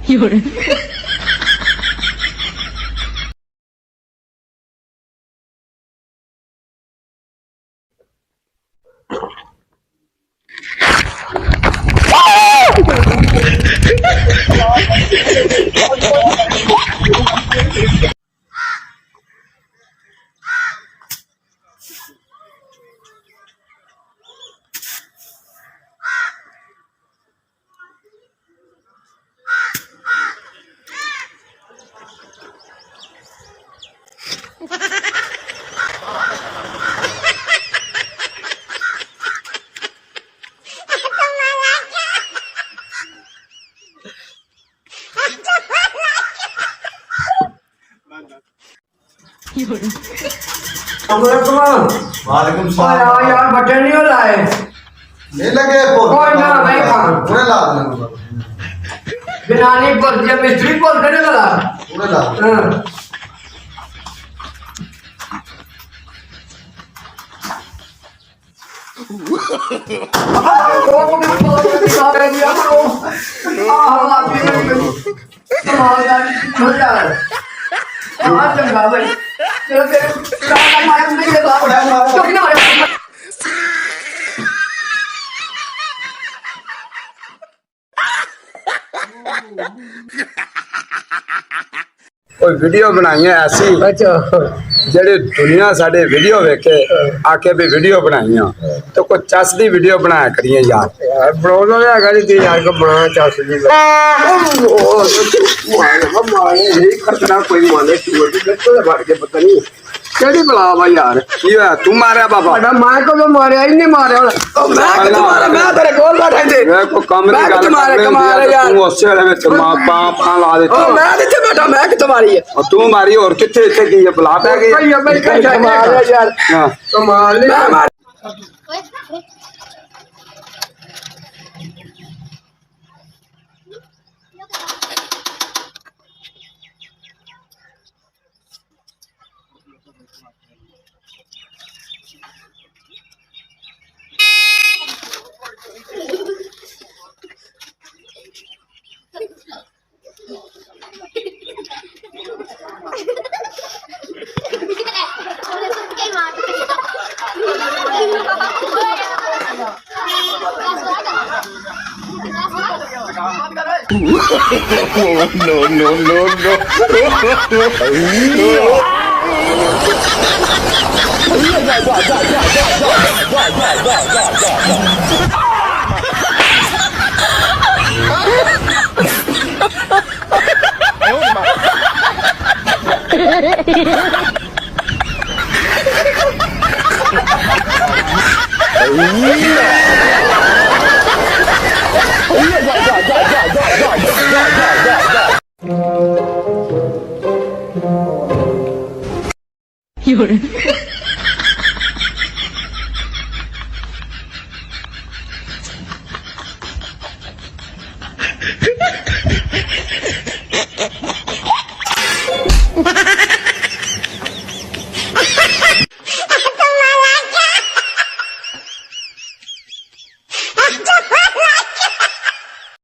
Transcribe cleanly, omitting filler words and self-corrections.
有人。वालेकुम सलाम यार बटन नहीं लाए नहीं लगे कोई ना मैं पूरे ला देना बिनानी पर जब मिस्त्री पर करे लगा पूरे ला कोई वीडियो बनाई है ऐसी जेड़ी दुनिया साडे वीडियो वेखे आके भी वीडियो बनाई तो कोई चस दी वीडियो बनाया करिए यार प्रॉब्लम है अगर ये यार को बना चास दी यही खतरा कोई माने तो भर के पता नहीं केड़ी बला भाई यार ये तू मारे बाबा बड़ा मैं को तो मारे ही नहीं मारे मैं तुम्हारा मैं तेरे गोल बैठा थे मैं को कमरे का तुम्हारे कमाल यार तू उससे में चमा पाप ला देता मैं इथे बैठा मैं कि तुम्हारी है और तू मारी और किथे इथे की ये बुला पे गई ये भाई कमाल है यार हां कमाल है有人。